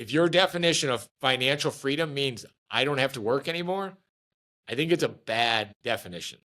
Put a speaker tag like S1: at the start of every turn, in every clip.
S1: if your definition of financial freedom means I don't have to work anymore, I think it's a bad definition.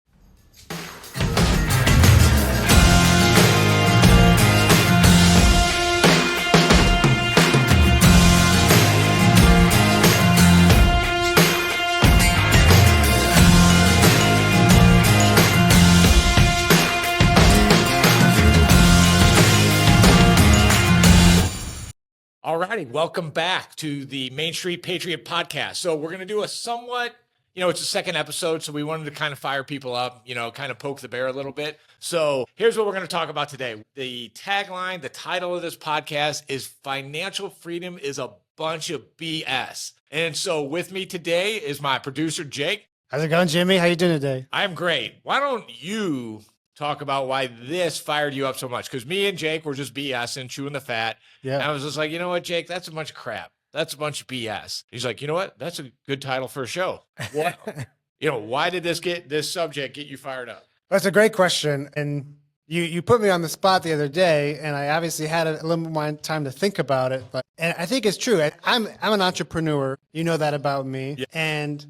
S1: All righty, welcome back to the Main Street Patriot podcast. So we're going to do a somewhat, it's a second episode, so we wanted to kind of fire people up, kind of poke the bear a little bit. So here's what we're going to talk about today. The tagline, the title of this podcast is Financial Freedom is a Bunch of BS. And so with me today is my producer, Jake.
S2: How's it going, Jimmy? How you doing today?
S1: I'm great. Why don't you talk about why this fired you up so much? Because me and Jake were just BSing, chewing the fat. Yeah. And I was just like, you know what, Jake, that's a bunch of crap. That's a bunch of BS. He's like, you know what? That's a good title for a show. What? Why did this subject get you fired up?
S2: That's a great question. And you put me on the spot the other day, and I obviously had a little more time to think about it. And I think it's true. I'm an entrepreneur. You know that about me. Yeah. And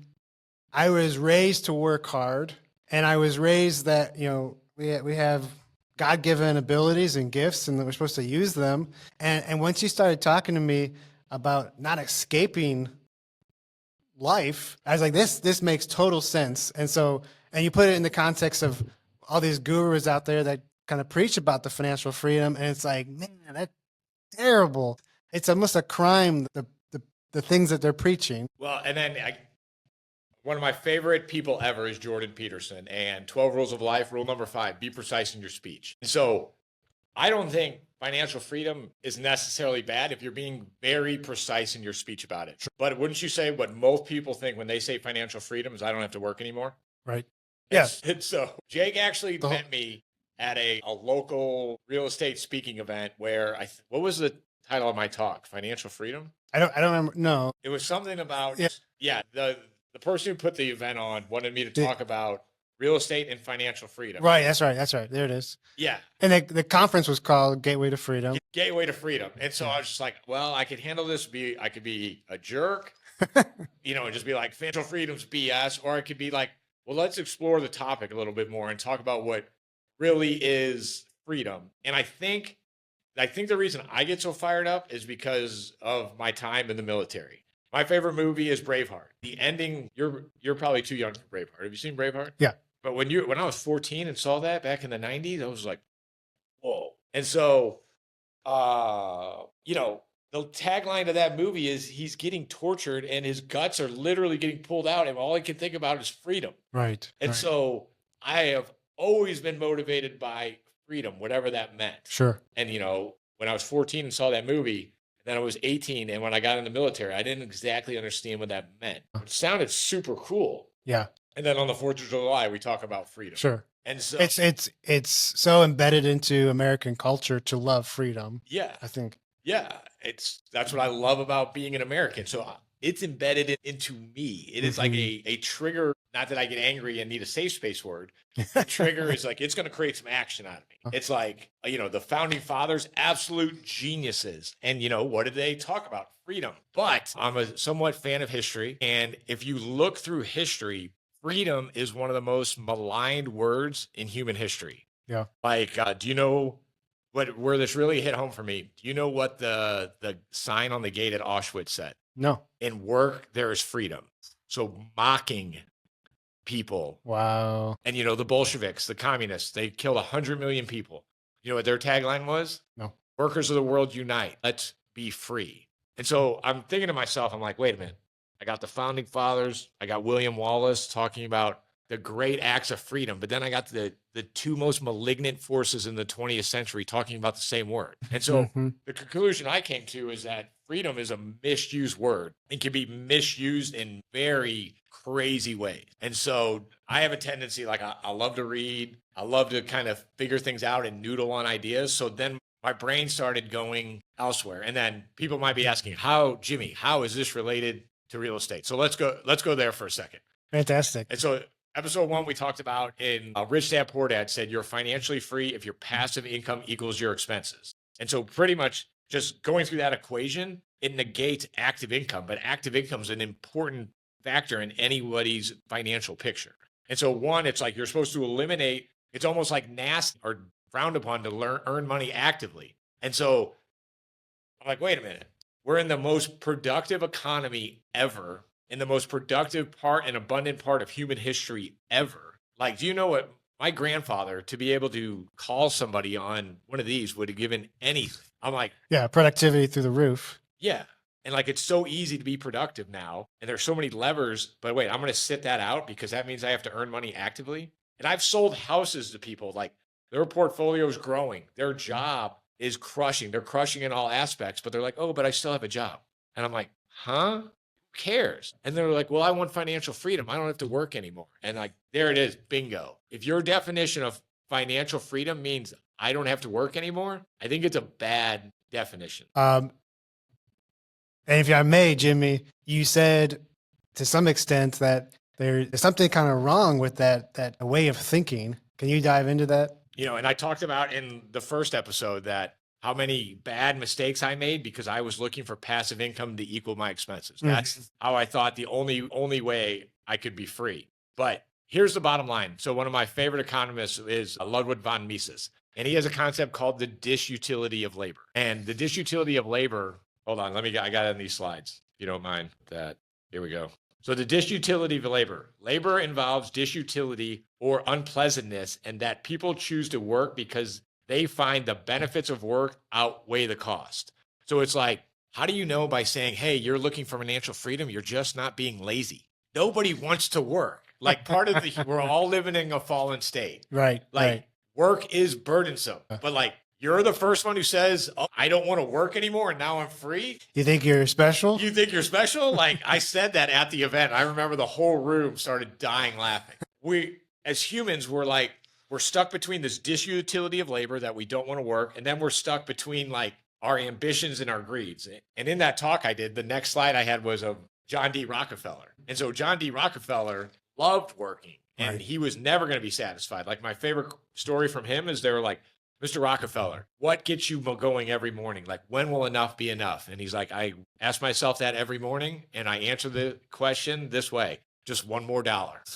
S2: I was raised to work hard. And I was raised that, we have God-given abilities and gifts, and that we're supposed to use them. And once you started talking to me about not escaping life, I was like, this makes total sense. And you put it in the context of all these gurus out there that kind of preach about the financial freedom, and it's like, man, that's terrible. It's almost a crime, the things that they're preaching.
S1: Well, and then one of my favorite people ever is Jordan Peterson, and 12 Rules of Life, rule number 5, be precise in your speech. So I don't think financial freedom is necessarily bad if you're being very precise in your speech about it. Sure. But wouldn't you say what most people think when they say financial freedom is I don't have to work anymore?
S2: Right. Yes.
S1: And so Jake actually met me at a local real estate speaking event where what was the title of my talk? Financial freedom?
S2: I don't remember. No.
S1: It was something about, the person who put the event on wanted me to talk about real estate and financial freedom.
S2: Right. That's right. There it is.
S1: Yeah.
S2: And the conference was called Gateway to Freedom.
S1: Gateway to Freedom. And so I was just like, well, I could handle this. I could be a jerk, and just be like, financial freedom's BS. Or I could be like, well, let's explore the topic a little bit more and talk about what really is freedom. And I think the reason I get so fired up is because of my time in the military. My favorite movie is Braveheart. The ending, you're probably too young for Braveheart. Have you seen Braveheart?
S2: Yeah.
S1: But when I was 14 and saw that back in the 90s, I was like, whoa. And so, the tagline of that movie is he's getting tortured and his guts are literally getting pulled out, and all he can think about is freedom.
S2: Right.
S1: And so I have always been motivated by freedom, whatever that meant.
S2: Sure.
S1: And, when I was 14 and saw that movie, then I was 18, and when I got in the military, I didn't exactly understand what that meant. It sounded super cool.
S2: Yeah.
S1: And then on the 4th of July, we talk about freedom.
S2: Sure.
S1: And so
S2: it's so embedded into American culture to love freedom.
S1: Yeah.
S2: I think.
S1: Yeah. That's what I love about being an American. So it's embedded into me. It is like a trigger. Not that I get angry and need a safe space word. The trigger is like, it's going to create some action out of me. It's like, the founding fathers, absolute geniuses. And, what did they talk about? Freedom. But I'm a somewhat fan of history. And if you look through history, freedom is one of the most maligned words in human history.
S2: Yeah.
S1: Like, do you know where this really hit home for me? Do you know what the sign on the gate at Auschwitz said?
S2: No.
S1: In work, there is freedom. So mocking people.
S2: Wow.
S1: And, the Bolsheviks, the communists, they killed 100 million people. You know what their tagline was?
S2: No.
S1: Workers of the world unite. Let's be free. And so I'm thinking to myself, I'm like, wait a minute. I got the founding fathers. I got William Wallace talking about the great acts of freedom. But then I got the two most malignant forces in the 20th century talking about the same word. And so the conclusion I came to is that freedom is a misused word and can be misused in very crazy ways. And so I have a tendency, like I love to read. I love to kind of figure things out and noodle on ideas. So then my brain started going elsewhere. And then people might be asking, Jimmy, how is this related to real estate? So let's go there for a second.
S2: Fantastic.
S1: And so episode 1, we talked about in Rich Dad Poor Dad said, you're financially free if your passive income equals your expenses. And so pretty much just going through that equation, it negates active income, but active income is an important factor in anybody's financial picture. And so one, it's like you're supposed to eliminate, it's almost like nasty or frowned upon to earn money actively. And so I'm like, wait a minute, we're in the most productive economy ever, in the most productive part and abundant part of human history ever. Like, do you know what my grandfather, to be able to call somebody on one of these, would have given anything? I'm like,
S2: Yeah, productivity through the roof.
S1: yeah. And like, it's so easy to be productive now. And there's so many levers, but wait, I'm going to sit that out because that means I have to earn money actively. And I've sold houses to people, like their portfolio is growing. Their job is crushing. They're crushing in all aspects, but they're like, oh, but I still have a job. And I'm like, huh? Who cares? And they're like, well, I want financial freedom. I don't have to work anymore. And like, there it is. Bingo. If your definition of financial freedom means I don't have to work anymore, I think it's a bad definition.
S2: And if I may, Jimmy, you said to some extent that there's something kind of wrong with that way of thinking. Can you dive into that?
S1: You know, and I talked about in the first episode that how many bad mistakes I made because I was looking for passive income to equal my expenses. That's how I thought the only way I could be free. But here's the bottom line. So one of my favorite economists is Ludwig von Mises, and he has a concept called the disutility of labor. And the disutility of labor, hold on, I got it in these slides, if you don't mind that. Here we go. So the disutility of labor. Labor involves disutility or unpleasantness, and that people choose to work because they find the benefits of work outweigh the cost. So it's like, how do you know by saying, hey, you're looking for financial freedom? You're just not being lazy. Nobody wants to work. Like part of we're all living in a fallen state.
S2: Right.
S1: Like
S2: right.
S1: work is burdensome, but like, you're the first one who says, oh, I don't want to work anymore and now I'm free.
S2: You think you're special?
S1: You think you're special? Like I said that at the event. I remember the whole room started dying laughing. We, as humans, we're stuck between this disutility of labor that we don't want to work. And then we're stuck between like our ambitions and our greeds. And in that talk I did, the next slide I had was of John D. Rockefeller. And so John D. Rockefeller loved working and he was never going to be satisfied. Like my favorite story from him is they were like, Mr. Rockefeller, what gets you going every morning? Like, when will enough be enough? And he's like, I ask myself that every morning, and I answer the question this way: just $1 more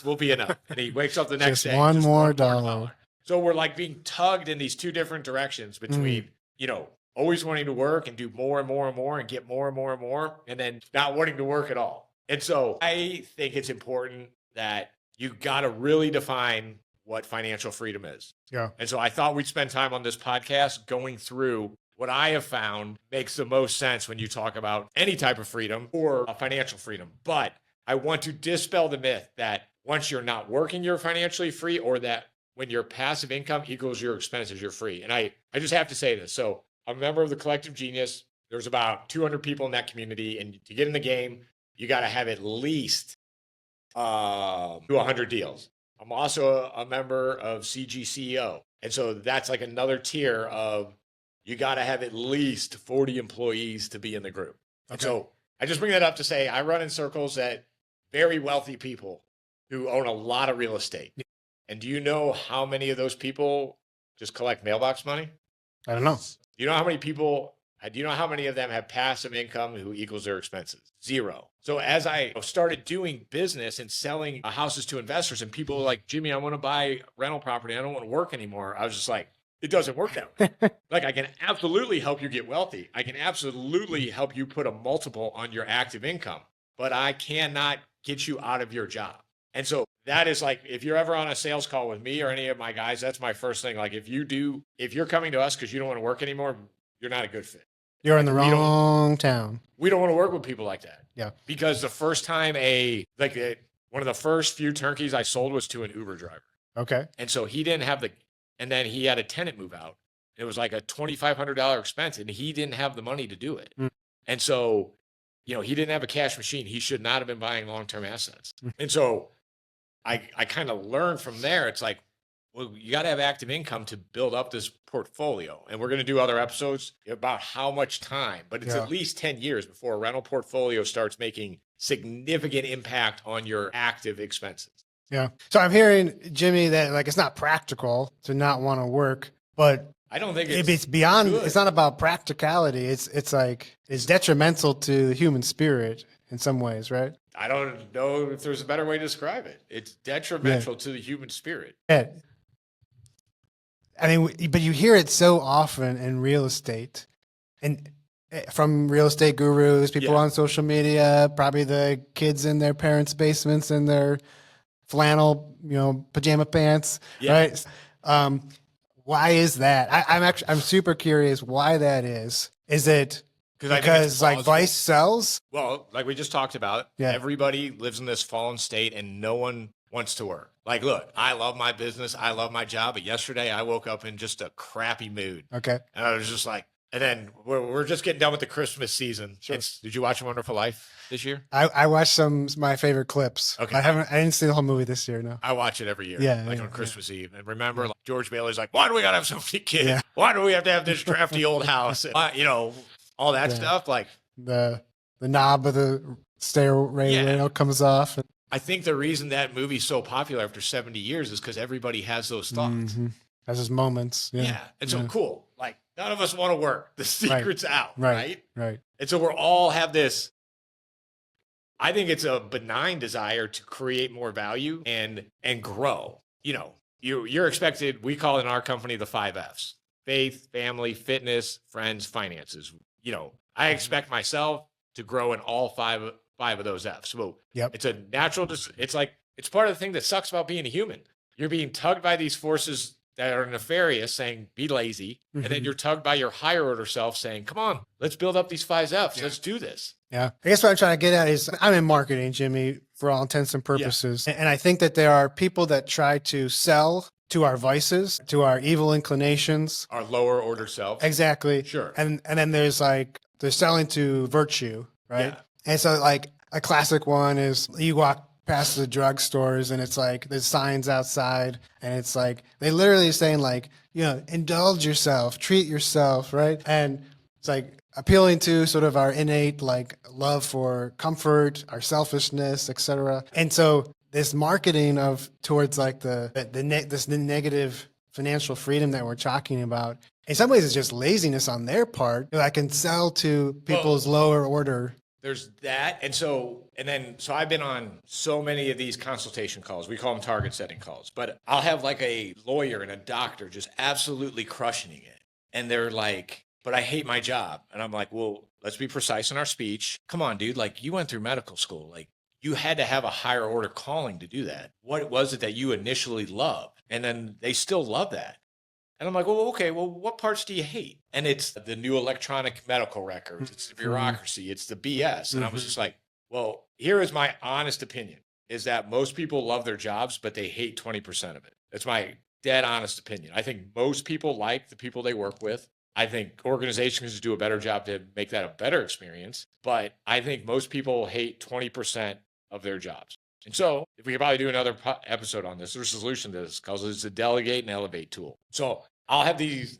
S1: will be enough. And he wakes up the next day,
S2: just one more dollar.
S1: So we're like being tugged in these two different directions between, you know, always wanting to work and do more and more and more and get more and more and more, and then not wanting to work at all. And so I think it's important that you got to really define what financial freedom is.
S2: Yeah.
S1: And so I thought we'd spend time on this podcast going through what I have found makes the most sense when you talk about any type of freedom or financial freedom. But I want to dispel the myth that once you're not working, you're financially free, or that when your passive income equals your expenses, you're free. And I just have to say this. So I'm a member of the Collective Genius. There's about 200 people in that community. And to get in the game, you got to have at least 100 deals. I'm also a member of CGCEO. And so that's like another tier of you got to have at least 40 employees to be in the group. Okay. And so I just bring that up to say I run in circles at very wealthy people who own a lot of real estate. And do you know how many of those people just collect mailbox money?
S2: I don't know.
S1: Do you know how many people, do you know how many of them have passive income who equals their expenses? Zero. So as I started doing business and selling houses to investors, and people were like, Jimmy, I want to buy rental property. I don't want to work anymore. I was just like, it doesn't work that way. Like, I can absolutely help you get wealthy. I can absolutely help you put a multiple on your active income, but I cannot get you out of your job. And so that is like, if you're ever on a sales call with me or any of my guys, that's my first thing. Like, if you're coming to us because you don't want to work anymore, you're not a good fit.
S2: You're in the wrong town.
S1: We don't want to work with people like that.
S2: Yeah.
S1: Because the first time one of the first few turnkeys I sold was to an Uber driver.
S2: Okay.
S1: And so he didn't have and then he had a tenant move out. It was like a $2,500 expense and he didn't have the money to do it. And so, you know, he didn't have a cash machine. He should not have been buying long-term assets. And so I kind of learned from there. It's like, well, you got to have active income to build up this portfolio. And we're going to do other episodes about how much time, but it's at least 10 years before a rental portfolio starts making significant impact on your active expenses.
S2: Yeah. So I'm hearing, Jimmy, that like it's not practical to not want to work, but
S1: I don't think
S2: it's beyond.
S1: good.
S2: It's not about practicality. It's like it's detrimental to the human spirit in some ways, right?
S1: I don't know if there's a better way to describe it. It's detrimental to the human spirit.
S2: Yeah. I mean, but you hear it so often in real estate, and from real estate gurus, people on social media, probably the kids in their parents' basements in their flannel, pajama pants, right? Why is that? I'm super curious why that is. Is it because like Vice sells?
S1: Well, like we just talked about, everybody lives in this fallen state and no one wants to work. Like, look, I love my business. I love my job. But yesterday I woke up in just a crappy mood.
S2: Okay.
S1: And I was just like, and then we're just getting done with the Christmas season. Sure. Did you watch A Wonderful Life this year?
S2: I watched some of my favorite clips.
S1: Okay.
S2: I didn't see the whole movie this year. No.
S1: I watch it every year.
S2: Yeah.
S1: Like on Christmas Eve. And remember, like, George Bailey's like, why do we gotta have so many kids? Yeah. Why do we have to have this drafty old house? And, all that stuff. Like
S2: the knob of the stairway rail comes off.
S1: I think the reason that movie's so popular after 70 years is because everybody has those thoughts.
S2: Mm-hmm. Has those moments. Yeah.
S1: And so cool. Like none of us want to work. The secret's out.
S2: Right.
S1: And so we're all have this. I think it's a benign desire to create more value and grow. You're expected, we call it in our company the 5 F's: faith, family, fitness, friends, finances. I expect myself to grow in all five of those F's. So it's a natural, it's part of the thing that sucks about being a human. You're being tugged by these forces that are nefarious saying, be lazy. Mm-hmm. And then you're tugged by your higher order self saying, come on, let's build up these 5 F's. Yeah. Let's do this.
S2: Yeah. I guess what I'm trying to get at is I'm in marketing, Jimmy, for all intents and purposes. Yeah. And I think that there are people that try to sell to our vices, to our evil inclinations.
S1: Our lower order self.
S2: Exactly.
S1: Sure.
S2: And then there's like, they're selling to virtue, right? Yeah. And so like a classic one is you walk past the drugstores and it's like there's signs outside and it's like they literally saying like, indulge yourself, treat yourself, right? And it's like appealing to sort of our innate like love for comfort, our selfishness, etc. And so this marketing towards like this negative financial freedom that we're talking about, in some ways it's just laziness on their part. I can sell to people's lower order.
S1: There's that. And so I've been on so many of these consultation calls. We call them target setting calls, but I'll have like a lawyer and a doctor just absolutely crushing it. And they're like, but I hate my job. And I'm like, well, let's be precise in our speech. Come on, dude. Like you went through medical school. Like you had to have a higher order calling to do that. What was it that you initially loved? And then they still love that. And I'm like, well, okay, well, what parts do you hate? And it's the new electronic medical records. It's the bureaucracy. It's the BS. And I was just like, well, here is my honest opinion, is that most people love their jobs, but they hate 20% of it. That's my dead honest opinion. I think most people like the people they work with. I think organizations do a better job to make that a better experience. But I think most people hate 20% of their jobs. And so if we could probably do another episode on this, there's a solution to this because it's a delegate and elevate tool. So I'll have these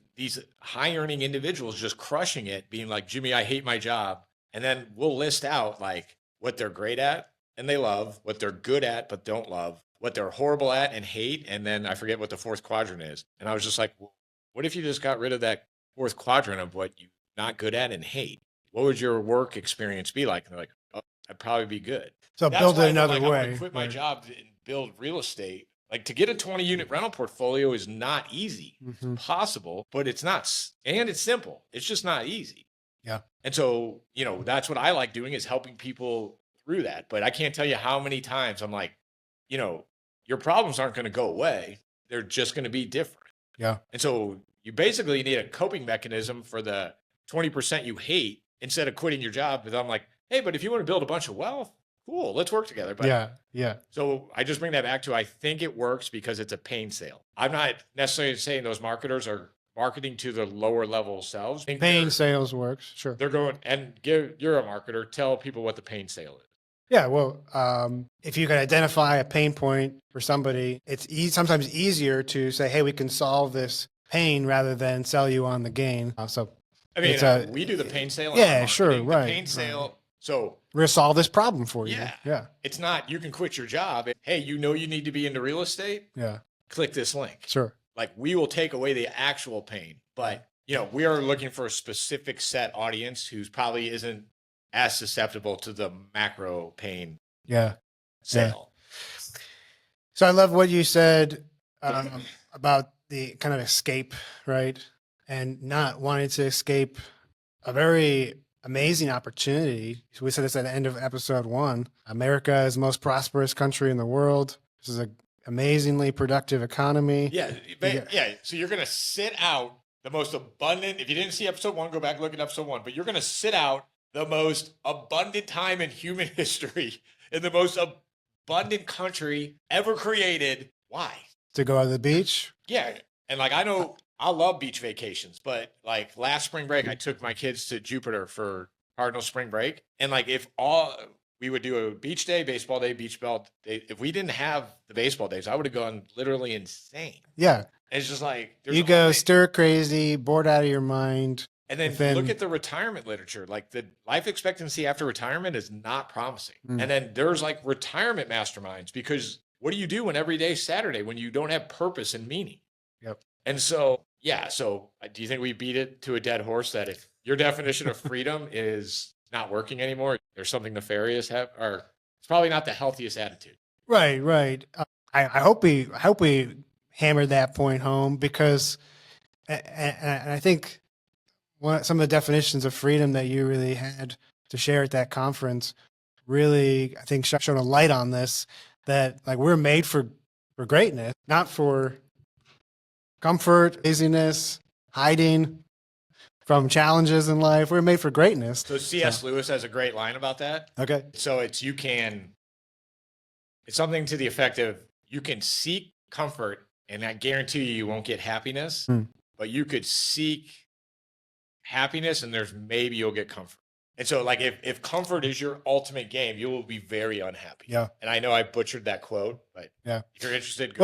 S1: high earning individuals just crushing it, being like, Jimmy, I hate my job. And then we'll list out like what they're great at and they love, what they're good at but don't love, what they're horrible at and hate. And then I forget what the 4th quadrant is. And I was just like, well, what if you just got rid of that 4th quadrant of what you're not good at and hate? What would your work experience be like? And they're like, oh, I'd probably be good.
S2: So that's build it another way.
S1: I'm gonna quit my job and build real estate. Like to get a 20-unit rental portfolio is not easy. Mm-hmm. It's possible, but it's not. And it's simple. It's just not easy.
S2: Yeah.
S1: And so, that's what I like doing is helping people through that. But I can't tell you how many times I'm like, your problems aren't going to go away. They're just going to be different.
S2: Yeah.
S1: And so you basically need a coping mechanism for the 20% you hate instead of quitting your job. But I'm like, hey, but if you want to build a bunch of wealth, cool, let's work together. But
S2: yeah.
S1: So I just bring that back to, I think it works because it's a pain sale. I'm not necessarily saying those marketers are marketing to the lower level selves.
S2: Pain sales works. Sure.
S1: They're going and you're a marketer. Tell people what the pain sale is.
S2: Yeah. Well, if you can identify a pain point for somebody, it's sometimes easier to say, hey, we can solve this pain rather than sell you on the gain.
S1: We do the pain sale.
S2: Yeah, sure. Right.
S1: The pain sale. So
S2: we're going to solve this problem for you.
S1: Yeah. It's not, you can quit your job. Hey, you need to be into real estate?
S2: Yeah.
S1: Click this link.
S2: Sure.
S1: Like we will take away the actual pain, But, we are looking for a specific set audience who's probably isn't as susceptible to the macro pain sale.
S2: So I love what you said about the kind of escape, right? And not wanting to escape a very amazing opportunity. So we said this at the end of episode 1. America is the most prosperous country in the world. This is an amazingly productive economy.
S1: Yeah. So you're going to sit out the most abundant. If you didn't see episode 1, go back and look at episode 1. But you're going to sit out the most abundant time in human history in the most abundant country ever created. Why?
S2: To go to the beach?
S1: Yeah. And like, I know I love beach vacations, but like last spring break, I took my kids to Jupiter for Cardinal spring break. And like, if we would do a beach day, baseball day, beach ball day, if we didn't have the baseball days, I would have gone literally insane.
S2: Yeah.
S1: It's just like,
S2: you go stir crazy, bored out of your mind.
S1: And then look at the retirement literature. Like the life expectancy after retirement is not promising. And then there's like retirement masterminds, because what do you do when every day is Saturday when you don't have purpose and meaning?
S2: Yep.
S1: And so, so do you think we beat it to a dead horse that if your definition of freedom is not working anymore, there's something nefarious or it's probably not the healthiest attitude?
S2: Right. I hope we hammered that point home, because, and I think some of the definitions of freedom that you really had to share at that conference really, I think, shone a light on this, that like we're made for greatness, not for comfort, laziness, hiding from challenges in life. We're made for greatness.
S1: So C.S. Lewis has a great line about that.
S2: Okay.
S1: So it's something to the effect of, you can seek comfort and I guarantee you won't get happiness, but you could seek happiness and maybe you'll get comfort. And so like if comfort is your ultimate game, you will be very unhappy.
S2: Yeah.
S1: And I know I butchered that quote, but if you're interested,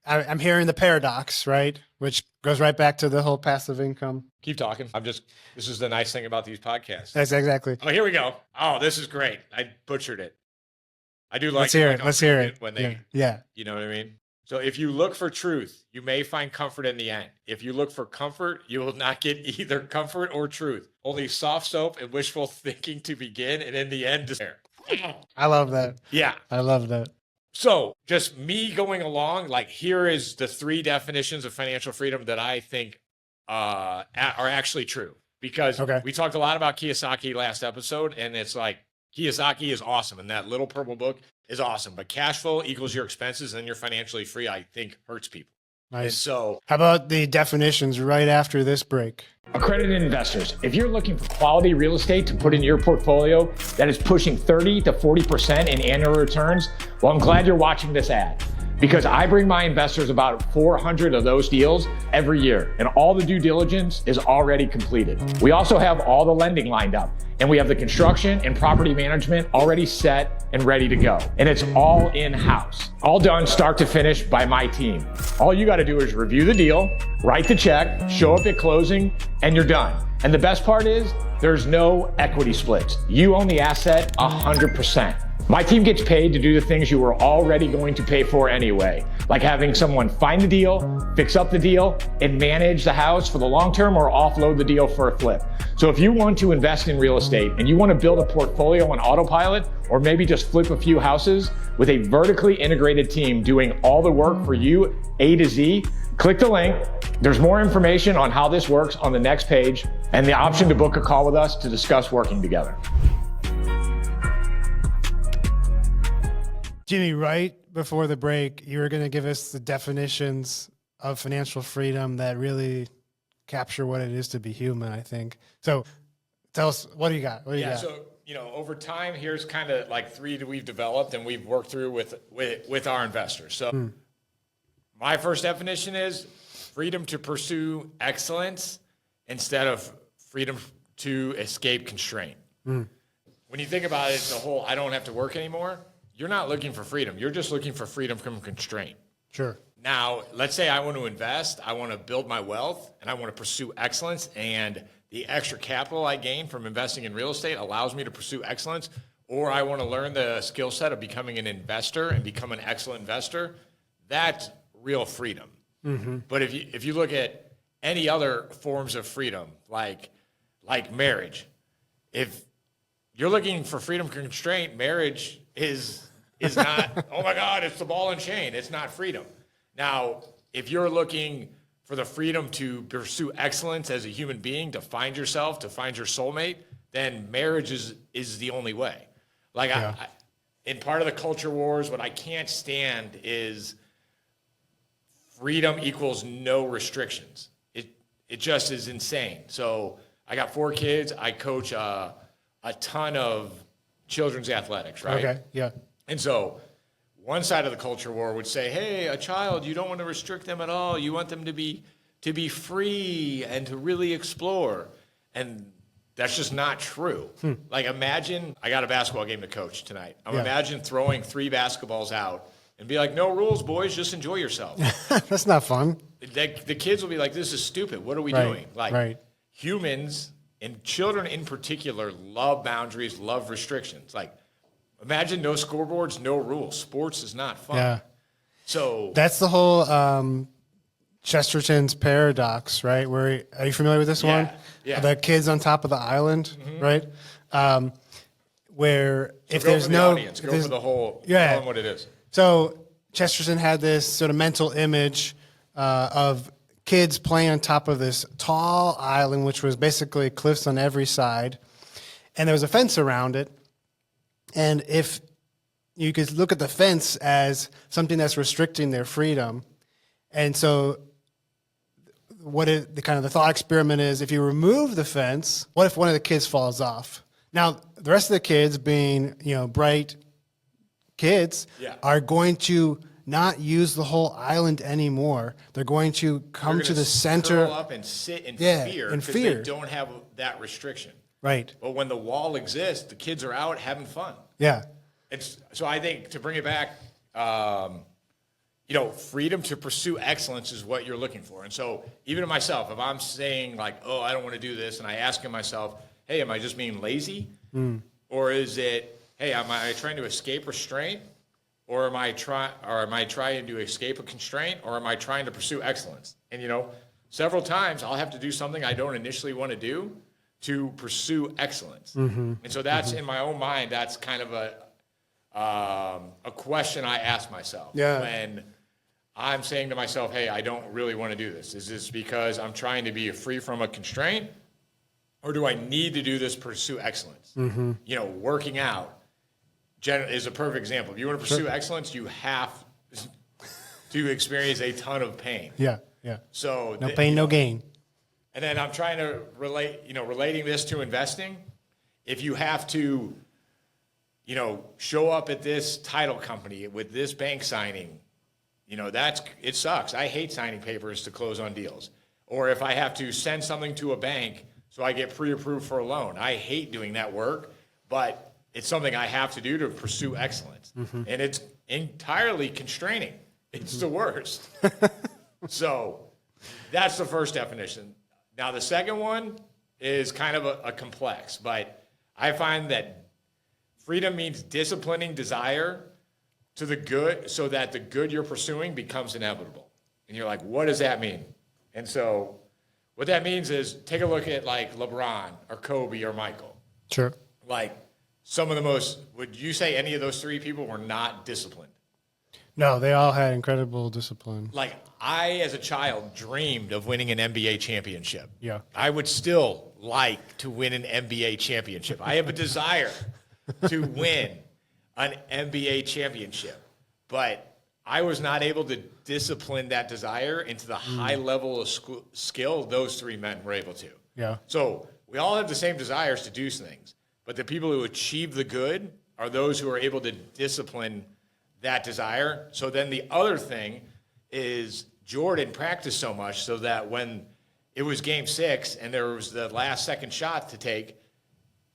S2: I'm hearing the paradox, right? Which goes right back to the whole passive income.
S1: Keep talking. this is the nice thing about these podcasts.
S2: That's exactly.
S1: Oh, here we go. Oh, this is great. I butchered it. I do like.
S2: Let's hear it.
S1: When they, you know what I mean? So if you look for truth, you may find comfort in the end. If you look for comfort, you will not get either comfort or truth. Only soft soap and wishful thinking to begin, and in the end, despair.
S2: I love that.
S1: Yeah.
S2: I love that.
S1: So just me going along, like here is the 3 definitions of financial freedom that I think are actually true. Because we talked a lot about Kiyosaki last episode, and it's like, Kiyosaki is awesome, and that little purple book is awesome. But cash flow equals your expenses, and then you're financially free, I think hurts people.
S2: Nice.
S1: And so
S2: how about the definitions right after this break?
S3: Accredited investors, if you're looking for quality real estate to put in your portfolio that is pushing 30 to 40% in annual returns, well, I'm glad you're watching this ad, because I bring my investors about 400 of those deals every year, and all the due diligence is already completed. We also have all the lending lined up, and we have the construction and property management already set and ready to go. And it's all in-house, all done start to finish by my team. All you got to do is review the deal, write the check, show up at closing, and you're done. And the best part is there's no equity splits. You own the asset 100%. My team gets paid to do the things you were already going to pay for anyway, like having someone find the deal, fix up the deal, and manage the house for the long term or offload the deal for a flip. So if you want to invest in real estate and you want to build a portfolio on autopilot, or maybe just flip a few houses with a vertically integrated team doing all the work for you, A to Z, click the link. There's more information on how this works on the next page, and the option to book a call with us to discuss working together.
S2: Jimmy, right before the break, you were going to give us the definitions of financial freedom that really capture what it is to be human, I think. So tell us, what do you got? What do you got?
S1: So, over time, here's kind of like 3 that we've developed and we've worked through with our investors. So my first definition is freedom to pursue excellence instead of freedom to escape constraint. When you think about it, the whole, I don't have to work anymore. You're not looking for freedom. You're just looking for freedom from constraint.
S2: Sure.
S1: Now, let's say I want to invest, I want to build my wealth, and I want to pursue excellence, and the extra capital I gain from investing in real estate allows me to pursue excellence, or I want to learn the skill set of becoming an investor and become an excellent investor. That's real freedom. But if you look at any other forms of freedom, like marriage. If you're looking for freedom constraint, marriage is not, oh my God, it's the ball and chain. It's not freedom. Now, if you're looking for the freedom to pursue excellence as a human being, to find yourself, to find your soulmate, then marriage is the only way. Like in part of the culture wars, what I can't stand is freedom equals no restrictions. It just is insane. So I got 4 kids. I coach a ton of children's athletics, right?
S2: Okay. Yeah.
S1: And so one side of the culture war would say, hey, a child, you don't want to restrict them at all. You want them to be free and to really explore. And that's just not true. Like, imagine I got a basketball game to coach tonight. Imagine throwing 3 basketballs out and be like, no rules, boys, just enjoy yourself.
S2: That's not fun.
S1: The kids will be like, this is stupid. What are we doing? Like, humans and children in particular love boundaries, love restrictions. Like, imagine no scoreboards, no rules. Sports is not fun.
S2: Yeah.
S1: So
S2: that's the whole Chesterton's paradox, right? Where, are you familiar with this one?
S1: Yeah.
S2: The kids on top of the island, right? Where if
S1: go
S2: there's
S1: for the
S2: no
S1: audience, go for the whole,
S2: Yeah.
S1: tell them what it is.
S2: So Chesterton had this sort of mental image of kids playing on top of this tall island, which was basically cliffs on every side, and there was a fence around it. And if you could look at the fence as something that's restricting their freedom, and so the thought experiment is, if you remove the fence, what if one of the kids falls off? Now, the rest of the kids, being bright kids, are going to not use the whole island anymore. They're going to come to the center,
S1: curl up and sit in fear because they don't have that restriction.
S2: Right.
S1: But when the wall exists, the kids are out having fun.
S2: Yeah.
S1: So I think, to bring it back, freedom to pursue excellence is what you're looking for. And so even to myself, if I'm saying like, oh, I don't want to do this, and I ask myself, hey, am I just being lazy? Or is it, hey, am I trying to escape restraint? Or am I trying to escape a constraint? Or am I trying to pursue excellence? And, several times I'll have to do something I don't initially want to do to pursue excellence. And so that's, in my own mind, that's kind of a question I ask myself when I'm saying to myself, hey, I don't really want to do this. Is this because I'm trying to be free from a constraint? Or do I need to do this to pursue excellence? Working out is a perfect example. If you want to pursue excellence, you have to experience a ton of pain.
S2: Yeah.
S1: So
S2: no pain, no gain.
S1: And then I'm trying to relating this to investing. If you have to, show up at this title company with this bank signing, it sucks. I hate signing papers to close on deals. Or if I have to send something to a bank so I get pre-approved for a loan, I hate doing that work, but it's something I have to do to pursue excellence. And it's entirely constraining. It's the worst. So that's the first definition. Now, the second one is kind of a complex, but I find that freedom means disciplining desire to the good so that the good you're pursuing becomes inevitable. And you're like, what does that mean? And so what that means is, take a look at like LeBron or Kobe or Michael.
S2: Sure.
S1: Like, some of the most, would you say any of those 3 people were not disciplined?
S2: No, they all had incredible discipline.
S1: Like, I, as a child, dreamed of winning an NBA championship.
S2: Yeah.
S1: I would still like to win an NBA championship. I have a desire to win an NBA championship. But I was not able to discipline that desire into the high level of skill those 3 men were able to.
S2: Yeah.
S1: So we all have the same desires to do things. But the people who achieve the good are those who are able to discipline that desire. So then the other thing is, Jordan practiced so much so that when it was game 6 and there was the last second shot to take,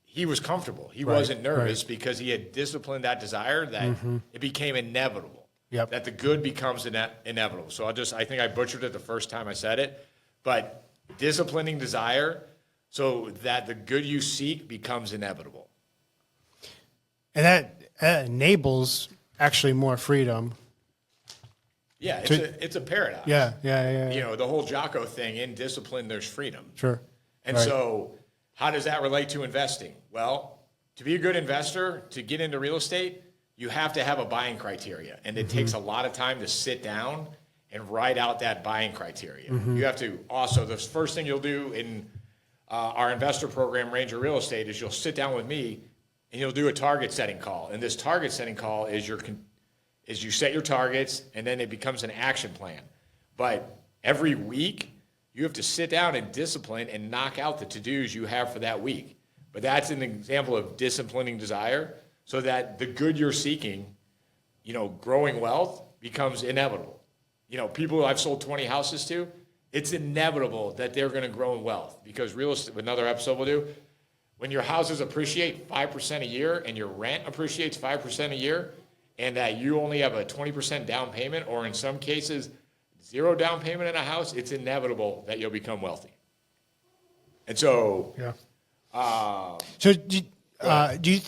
S1: he was comfortable. He wasn't nervous because he had disciplined that desire that it became inevitable. That the good becomes inevitable. So I think I butchered it the first time I said it, but disciplining desire so that the good you seek becomes inevitable.
S2: And that enables actually more freedom.
S1: Yeah, it's a paradox.
S2: Yeah.
S1: You know, the whole Jocko thing, in discipline, there's freedom.
S2: Sure.
S1: And so how does that relate to investing? Well, to be a good investor, to get into real estate, you have to have a buying criteria. And it takes a lot of time to sit down and write out that buying criteria. You have to also, the first thing you'll do in our investor program, Ranger Real Estate, is you'll sit down with me and you'll do a target setting call. And this target setting call is you set your targets, and then it becomes an action plan. But every week, you have to sit down and discipline and knock out the to-dos you have for that week. But that's an example of disciplining desire, so that the good you're seeking, you know, growing wealth, becomes inevitable. You know, people I've sold 20 houses to, it's inevitable that they're going to grow in wealth, because real estate, another episode we'll do, when your houses appreciate 5% a year and your rent appreciates 5% a year, and that you only have a 20% down payment, or in some cases, 0 down payment in a house, it's inevitable that you'll become wealthy. And so,
S2: So do you,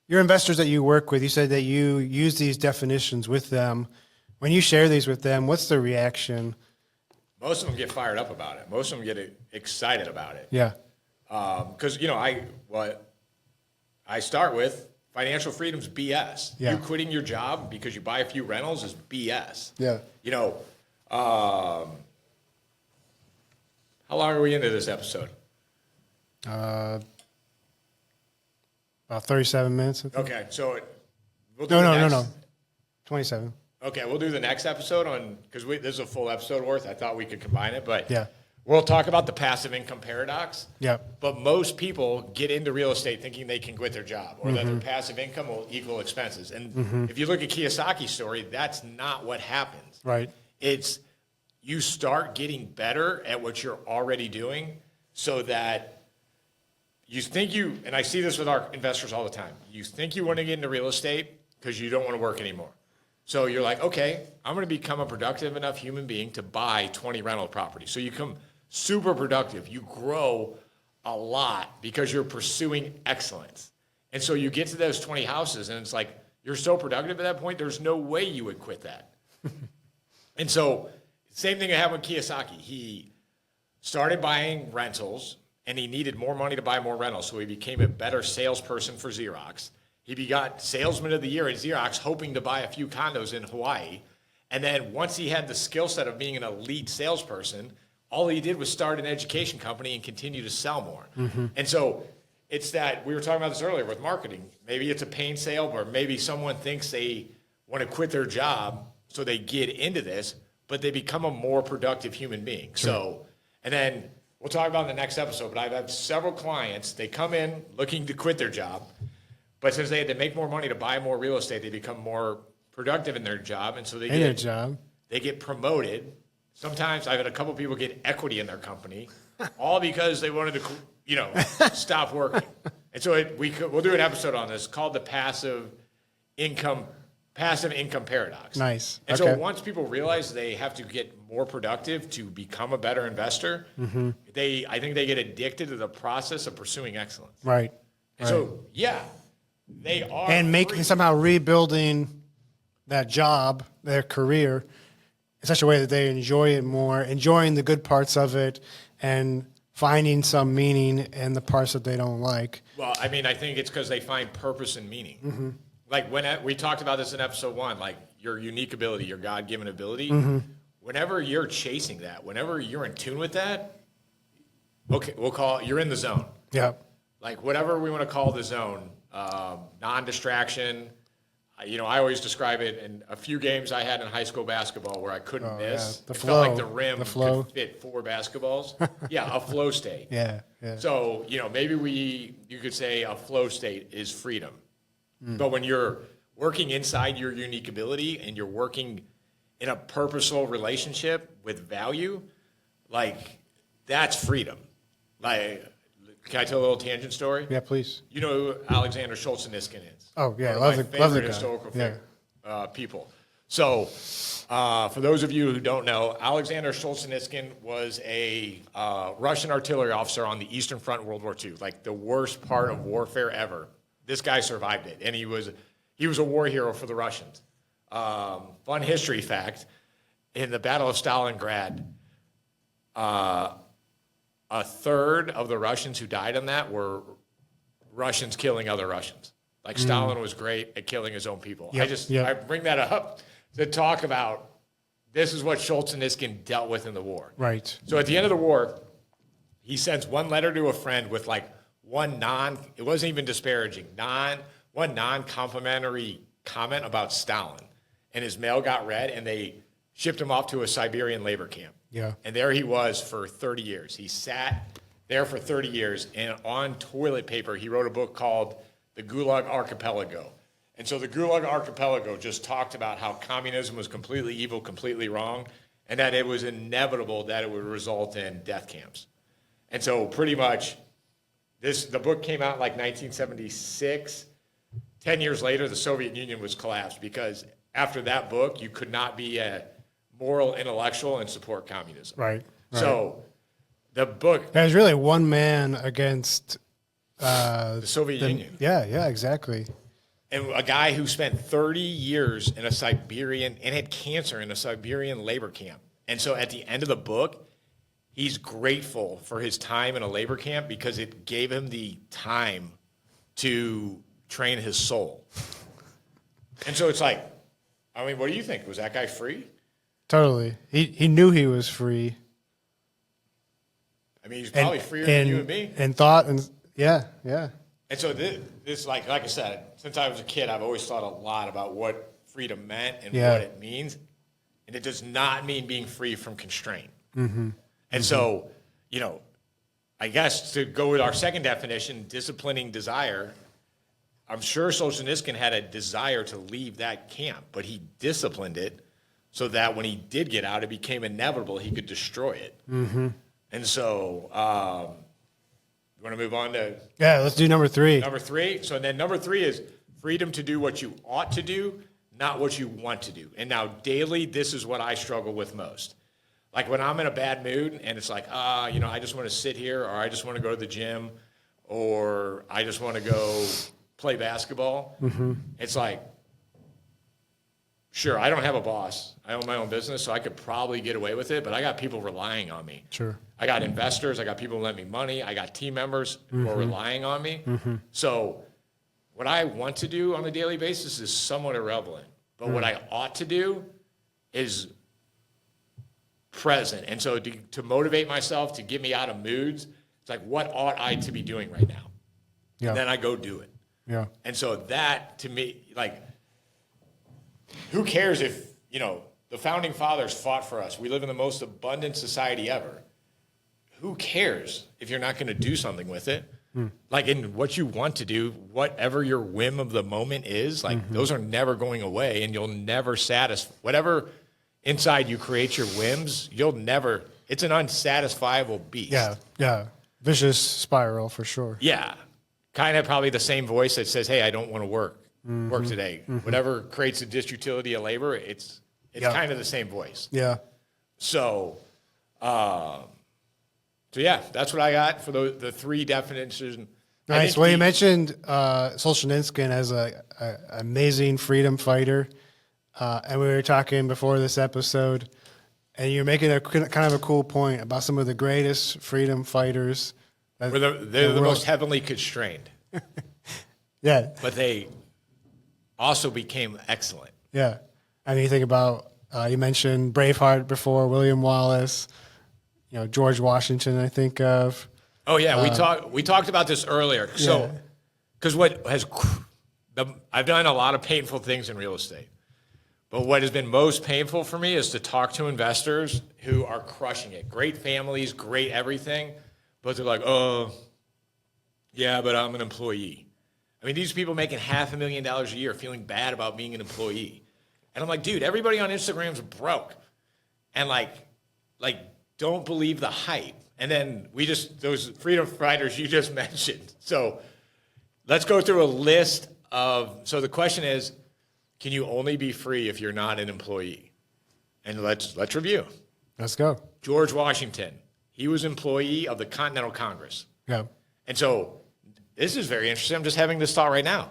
S2: your investors that you work with, you said that you use these definitions with them. When you share these with them, what's the reaction?
S1: most of them get fired up about it. Most of them get excited about it.
S2: Yeah.
S1: Because, you know, I start with financial freedom's BS.
S2: Yeah.
S1: You quitting your job because you buy a few rentals is BS.
S2: Yeah.
S1: You know, how long are we into this episode?
S2: About 37 minutes. I think.
S1: Okay, so we'll do
S2: No. 27.
S1: Okay, we'll do the next episode on, because this is a full episode worth. I thought we could combine it, but
S2: Yeah.
S1: we'll talk about the passive income paradox.
S2: Yeah.
S1: But most people get into real estate thinking they can quit their job, or that their passive income will equal expenses. And if you look at Kiyosaki's story, that's not what happens.
S2: Right.
S1: It's you start getting better at what you're already doing, so that you think and I see this with our investors all the time, you think you want to get into real estate because you don't want to work anymore. So you're like, okay, I'm going to become a productive enough human being to buy 20 rental properties. So you become super productive. You grow a lot because you're pursuing excellence. And so you get to those 20 houses, and it's like, you're so productive at that point, there's no way you would quit that. And so same thing happened with Kiyosaki. He started buying rentals, and he needed more money to buy more rentals. So he became a better salesperson for Xerox. He got Salesman of the Year at Xerox, hoping to buy a few condos in Hawaii. And then once he had the skill set of being an elite salesperson, all he did was start an education company and continue to sell more. And so it's that, we were talking about this earlier with marketing. Maybe it's a pain sale, or maybe someone thinks they want to quit their job, so they get into this, but they become a more productive human being. Sure. So, and then we'll talk about in the next episode, but I've had several clients, they come in looking to quit their job, but since they had to make more money to buy more real estate, they become more productive in their job, and so they get promoted. Sometimes I've had a couple people get equity in their company, all because they wanted to, stop working. And so we'll do an episode on this called the passive income paradox.
S2: Nice.
S1: And so once people realize they have to get more productive to become a better investor, I think they get addicted to the process of pursuing excellence.
S2: Right.
S1: And so, they are.
S2: And somehow rebuilding that job, their career, in such a way that they enjoy it more, enjoying the good parts of it, and finding some meaning in the parts that they don't like.
S1: Well, I mean, I think it's because they find purpose and meaning. Like when we talked about this in episode 1, like your unique ability, your God-given ability, whenever you're chasing that, whenever you're in tune with that, okay, we'll call it, you're in the zone.
S2: Yeah.
S1: Like whatever we want to call the zone, non-distraction. I always describe it in a few games I had in high school basketball where I couldn't miss.
S2: The
S1: it
S2: flow.
S1: felt like the rim could fit 4 basketballs. A flow state.
S2: Yeah.
S1: So, maybe you could say a flow state is freedom. But when you're working inside your unique ability and you're working in a purposeful relationship with value, like that's freedom. Like, can I tell a little tangent story?
S2: Yeah, please.
S1: You know who Alexander Solzhenitsyn is?
S2: Oh, yeah.
S1: One of my
S2: Love the
S1: favorite
S2: guy.
S1: historical people. So, for those of you who don't know, Alexander Solzhenitsyn was a Russian artillery officer on the Eastern Front in World War II, like the worst part of warfare ever. This guy survived it, and he was a war hero for the Russians. Fun history fact: in the Battle of Stalingrad, a third of the Russians who died in that were Russians killing other Russians. Like Stalin was great at killing his own people. I bring that up to talk about this is what Solzhenitsyn dealt with in the war.
S2: Right.
S1: So at the end of the war, he sends one letter to a friend with like it wasn't even disparaging, one non-complimentary comment about Stalin. And his mail got read, and they shipped him off to a Siberian labor camp.
S2: Yeah.
S1: And there he was for 30 years. He sat there for 30 years, and on toilet paper, he wrote a book called The Gulag Archipelago. And so the Gulag Archipelago just talked about how communism was completely evil, completely wrong, and that it was inevitable that it would result in death camps. And so pretty much the book came out in like 1976. 10 years later, the Soviet Union was collapsed because after that book, you could not be a moral intellectual and support communism.
S2: Right.
S1: So the book...
S2: There's really one man against...
S1: the Soviet Union.
S2: Yeah, exactly.
S1: And a guy who spent 30 years in a Siberian... and had cancer in a Siberian labor camp. And so at the end of the book, he's grateful for his time in a labor camp because it gave him the time to train his soul. And so it's like, I mean, what do you think? Was that guy free?
S2: Totally. He knew he was free.
S1: I mean, he's probably freer than you and me.
S2: And thought, and yeah.
S1: And so this like I said, since I was a kid, I've always thought a lot about what freedom meant and what it means. And it does not mean being free from constraint. Mm-hmm. And so, I guess to go with our second definition, disciplining desire, I'm sure Solzhenitsyn had a desire to leave that camp, but he disciplined it so that when he did get out, it became inevitable he could destroy it. Mm-hmm. And so, you want to move on to...
S2: Yeah, let's do number 3.
S1: Number 3. So then number 3 is freedom to do what you ought to do, not what you want to do. And now daily, this is what I struggle with most. Like when I'm in a bad mood and it's like, I just want to sit here, or I just want to go to the gym, or I just want to go play basketball. Mm-hmm. It's like, sure, I don't have a boss. I own my own business, so I could probably get away with it, but I got people relying on me.
S2: Sure.
S1: I got investors. I got people who lend me money. I got team members who are relying on me. Mm-hmm. So what I want to do on a daily basis is somewhat irrelevant. But what I ought to do is present. And so to motivate myself, to get me out of moods, it's like, what ought I to be doing right now? Yeah. And then I go do it.
S2: Yeah.
S1: And so that, to me, like, who cares if, the founding fathers fought for us. We live in the most abundant society ever. Who cares if you're not going to do something with it? Like, in what you want to do, whatever your whim of the moment is, like, those are never going away, and you'll never satisfy. Whatever inside you create your whims, it's an unsatisfiable beast.
S2: Yeah. Vicious spiral for sure.
S1: Yeah. Kind of probably the same voice that says, hey, I don't want to work today. Whatever creates the disutility of labor, it's kind of the same voice.
S2: Yeah.
S1: So, yeah, that's what I got for the 3 definitions.
S2: Nice. Well, you mentioned Solzhenitsyn as an amazing freedom fighter. And we were talking before this episode, and you're making a kind of a cool point about some of the greatest freedom fighters.
S1: They're the most heavily constrained.
S2: Yeah.
S1: But they also became excellent.
S2: Yeah. I mean, you think about, you mentioned Braveheart before, William Wallace, George Washington, I think of.
S1: Oh, yeah. We talked about this earlier. So, because I've done a lot of painful things in real estate. But what has been most painful for me is to talk to investors who are crushing it. Great families, great everything. But they're like, oh, yeah, but I'm an employee. I mean, these people making $500,000 a year feeling bad about being an employee. And I'm like, dude, everybody on Instagram's broke. And like, don't believe the hype. And then those freedom fighters you just mentioned. So let's go through a list so the question is, can you only be free if you're not an employee? And let's review.
S2: Let's go.
S1: George Washington. He was employee of the Continental Congress.
S2: Yeah.
S1: And so this is very interesting. I'm just having this thought right now.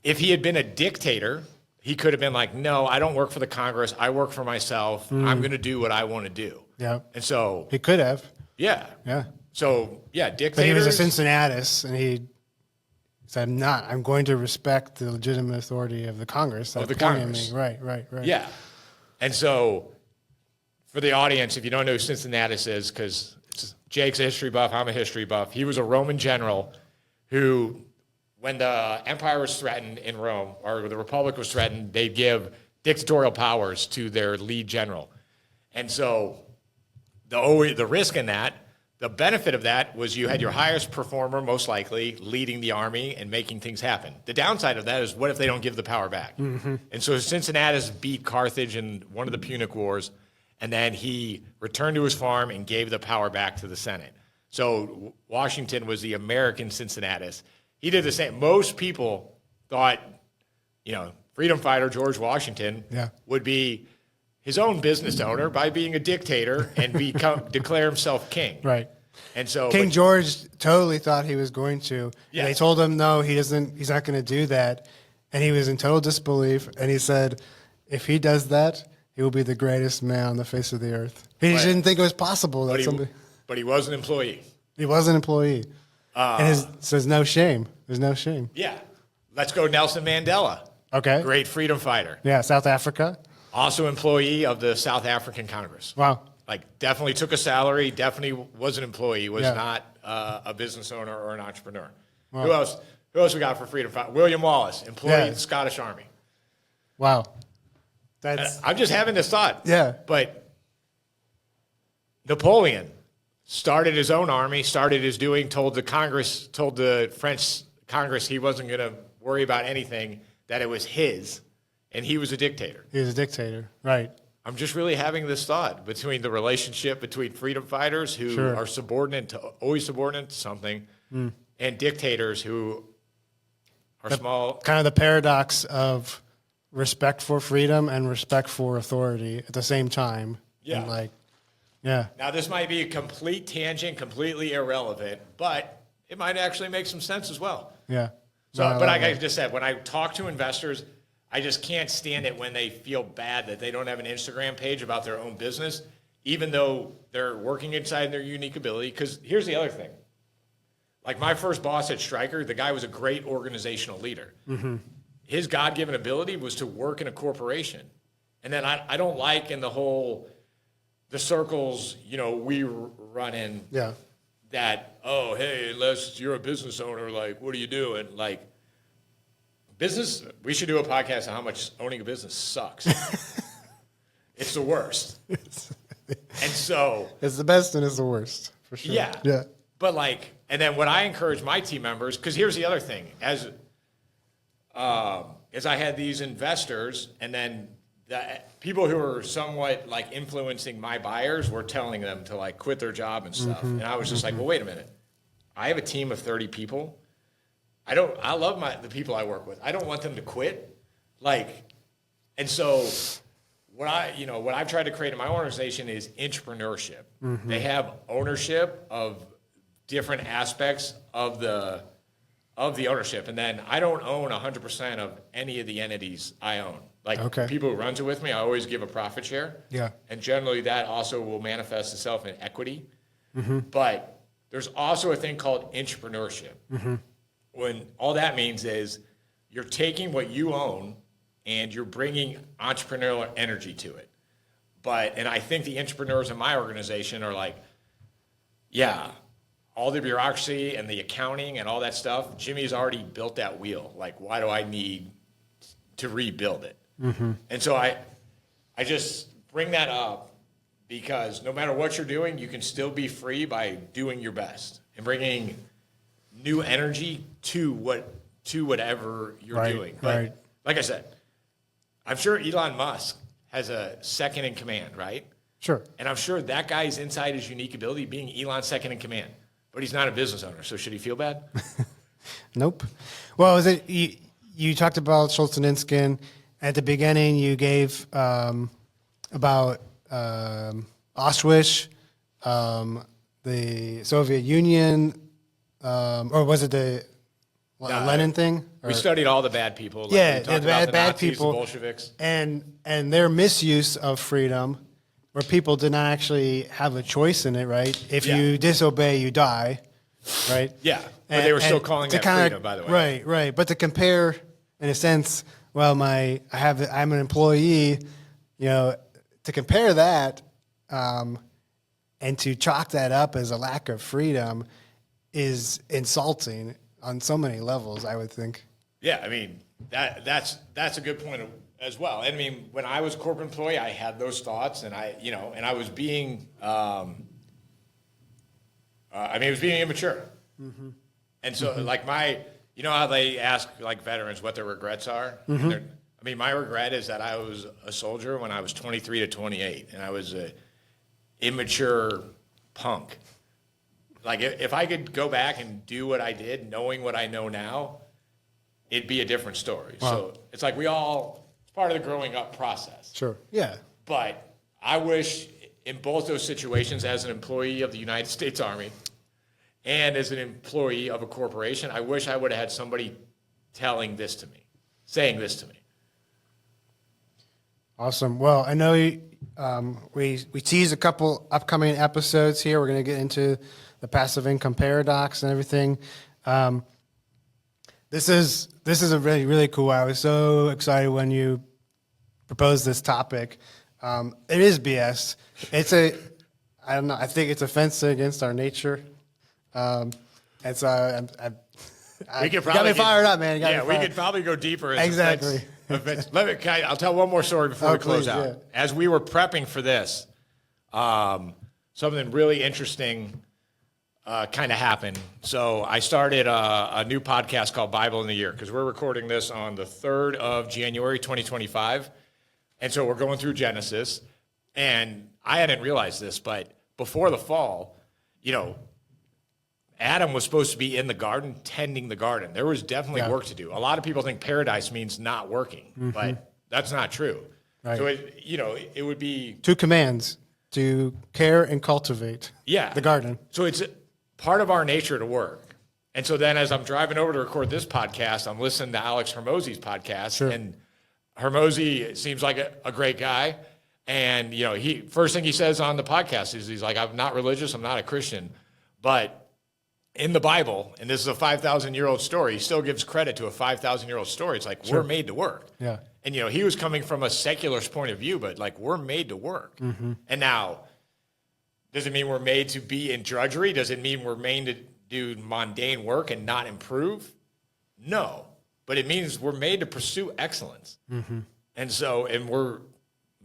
S1: If he had been a dictator he could have been like, no, I don't work for the Congress. I work for myself. I'm going to do what I want to do.
S2: Yeah.
S1: And so,
S2: He could have.
S1: yeah.
S2: Yeah.
S1: So, yeah, dictators.
S2: But he was a Cincinnatus, and he said, I'm going to respect the legitimate authority of the Congress.
S1: Of the
S2: appointed
S1: Congress.
S2: Me. Right.
S1: Yeah. And so, for the audience, if you don't know who Cincinnatus is, because Jake's a history buff, I'm a history buff. He was a Roman general who, when the empire was threatened in Rome, or the republic was threatened, they'd give dictatorial powers to their lead general. And so the risk in that, the benefit of that was you had your highest performer, most likely, leading the army and making things happen. The downside of that is, what if they don't give the power back? And so Cincinnatus beat Carthage in one of the Punic Wars, and then he returned to his farm and gave the power back to the Senate. So Washington was the American Cincinnatus. He did the same. Most people thought, freedom fighter George Washington would be his own business owner by being a dictator and declare himself king.
S2: Right.
S1: And so
S2: King George totally thought he was going to.
S1: Yeah.
S2: And they told him, no, he's not going to do that. And he was in total disbelief. And he said, if he does that, he will be the greatest man on the face of the earth. He didn't think it was possible that
S1: but he was an employee.
S2: He was an employee. And so there's no shame. There's no shame.
S1: Yeah. Let's go Nelson Mandela.
S2: Okay.
S1: Great freedom fighter.
S2: Yeah, South Africa.
S1: Also employee of the South African Congress.
S2: Wow.
S1: Like, definitely took a salary, definitely was an employee, was not a business owner or an entrepreneur. Wow. Who else we got for freedom fighter? William Wallace, employee of the Scottish Army.
S2: Wow.
S1: I'm just having this thought.
S2: Yeah.
S1: But Napoleon started his own army, told the French Congress he wasn't going to worry about anything, that it was his, and he was a dictator.
S2: He was a dictator, right.
S1: I'm just really having this thought between the relationship between freedom fighters who are always subordinate to something, and dictators who are small.
S2: Kind of the paradox of respect for freedom and respect for authority at the same time.
S1: Yeah.
S2: And
S1: Now, this might be a complete tangent, completely irrelevant, but it might actually make some sense as well.
S2: Yeah.
S1: So, but like I just said, when I talk to investors, I just can't stand it when they feel bad that they don't have an Instagram page about their own business, even though they're working inside their unique ability. Because here's the other thing. Like, my first boss at Stryker, the guy was a great organizational leader. His God-given ability was to work in a corporation. And then I don't like in the circles, we run in that, oh, hey, unless you're a business owner, like, what are you doing? Like, business, we should do a podcast on how much owning a business sucks. It's the worst. And so
S2: it's the best and it's the worst, for sure.
S1: Yeah. But and then what I encourage my team members, because here's the other thing, as I had these investors, and then the people who were somewhat influencing my buyers were telling them to quit their job and stuff. And I was just like, well, wait a minute. I have a team of 30 people. I love the people I work with. I don't want them to quit. And so what I've tried to create in my organization is entrepreneurship. They have ownership of different aspects of the ownership. And then I don't own 100% of any of the entities I own. People who runs it with me, I always give a profit share.
S2: Yeah.
S1: And generally that also will manifest itself in equity. But there's also a thing called entrepreneurship. When all that means is you're taking what you own and you're bringing entrepreneurial energy to it. And I think the entrepreneurs in my organization are all the bureaucracy and the accounting and all that stuff, Jimmy's already built that wheel. Why do I need to rebuild it? And so I just bring that up because no matter what you're doing, you can still be free by doing your best and bringing new energy to whatever you're doing. But like I said, I'm sure Elon Musk has a second in command, right?
S2: Sure.
S1: And I'm sure that guy's inside his unique ability being Elon's second in command. But he's not a business owner, so should he feel bad?
S2: Nope. Well, you talked about Solzhenitsyn. At the beginning, you gave about Auschwitz, the Soviet Union, or was it Lenin thing?
S1: We studied all the bad people. Like
S2: Yeah,
S1: we talked
S2: the
S1: about the
S2: bad
S1: Nazis,
S2: people.
S1: the Bolsheviks.
S2: And their misuse of freedom, where people did not actually have a choice in it, right? If you disobey, you die, right?
S1: Yeah, but they were still calling that freedom, by the way.
S2: Right. But to compare, in a sense, well, I'm an employee, to compare that and to chalk that up as a lack of freedom is insulting on so many levels, I would think.
S1: Yeah, I mean, that's a good point as well. I mean, when I was a corporate employee, I had those thoughts, and I was being, it was being immature. Mm-hmm. And so, like how they ask like veterans what their regrets are. Mm-hmm. My regret is that I was a soldier when I was 23 to 28, and I was a immature punk. Like if I could go back and do what I did, knowing what I know now, it'd be a different story. Wow. So it's like it's part of the growing up process.
S2: Sure. Yeah.
S1: But I wish in both those situations, as an employee of the United States Army and as an employee of a corporation, I wish I would have had somebody saying this to me.
S2: Awesome. Well, I know we teased a couple upcoming episodes here. We're going to get into the passive income paradox and everything. This is a really, really cool. I was so excited when you proposed this topic. It is BS. I don't know. I think it's offensive against our nature. And so
S1: we could
S2: got me fired up, man.
S1: We could probably go deeper.
S2: Exactly.
S1: I'll tell one more story before we close out. Yeah. As we were prepping for this, something really interesting kind of happened. So I started a new podcast called Bible in the Year, because we're recording this on the 3rd of January, 2025. And so we're going through Genesis. And I hadn't realized this, but before the fall, Adam was supposed to be in the garden, tending the garden. There was definitely work to do. A lot of people think paradise means not working, but that's not true. Right. So it would be
S2: 2 commands: to care and cultivate. The garden.
S1: So it's part of our nature to work. And so then, as I'm driving over to record this podcast, I'm listening to Alex Hormozy's podcast, and Hormozy seems like a great guy. And first thing he says on the podcast is he's like, "I'm not religious, I'm not a Christian, but in the Bible, and this is a 5,000-year-old story, he still gives credit to a 5,000-year-old story. It's like, we're made to work."
S2: Yeah.
S1: And, he was coming from a secularist point of view, but like, we're made to work. Mm-hmm. And now, does it mean we're made to be in drudgery? Does it mean we're made to do mundane work and not improve? No. But it means we're made to pursue excellence. Mm-hmm. And we're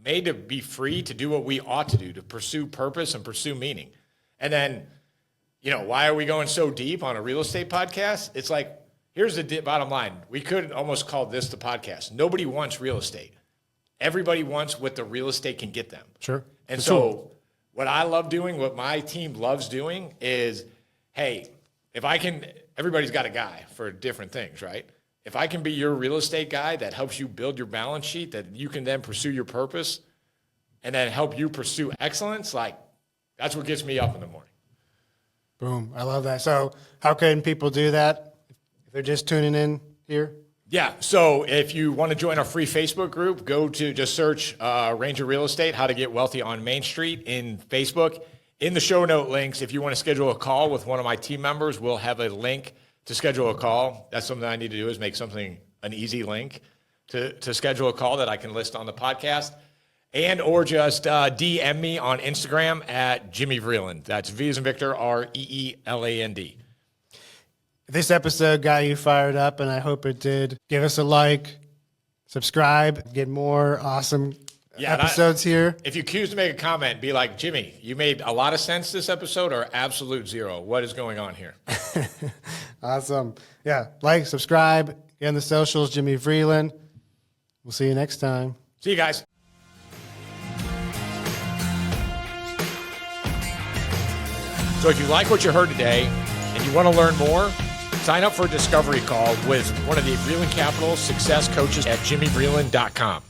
S1: made to be free to do what we ought to do, to pursue purpose and pursue meaning. And then, why are we going so deep on a real estate podcast? It's like, here's the bottom line. We could almost call this the podcast. Nobody wants real estate. Everybody wants what the real estate can get them.
S2: Sure.
S1: And so what I love doing, what my team loves doing is, hey, everybody's got a guy for different things, right? If I can be your real estate guy that helps you build your balance sheet, that you can then pursue your purpose and then help you pursue excellence, like, that's what gets me up in the morning.
S2: Boom. I love that. So how can people do that if they're just tuning in here?
S1: Yeah. So if you want to join our free Facebook group, just search Ranger Real Estate, How to Get Wealthy on Main Street in Facebook. In the show note links, if you want to schedule a call with one of my team members, we'll have a link to schedule a call. That's something I need to do, is make an easy link to schedule a call that I can list on the podcast. Or just DM me on Instagram at Jimmy Vreeland. That's V as in Victor, REELAND.
S2: This episode got you fired up, and I hope it did. Give us a like, subscribe, get more awesome episodes here.
S1: If you choose to make a comment, be like, Jimmy, you made a lot of sense this episode, or absolute zero. What is going on here?
S2: Awesome. Yeah, like, subscribe, get on the socials, Jimmy Vreeland. We'll see you next time.
S1: See you guys. So if you like what you heard today and you want to learn more, sign up for a discovery call with one of the Vreeland Capital success coaches at jimmyvreeland.com.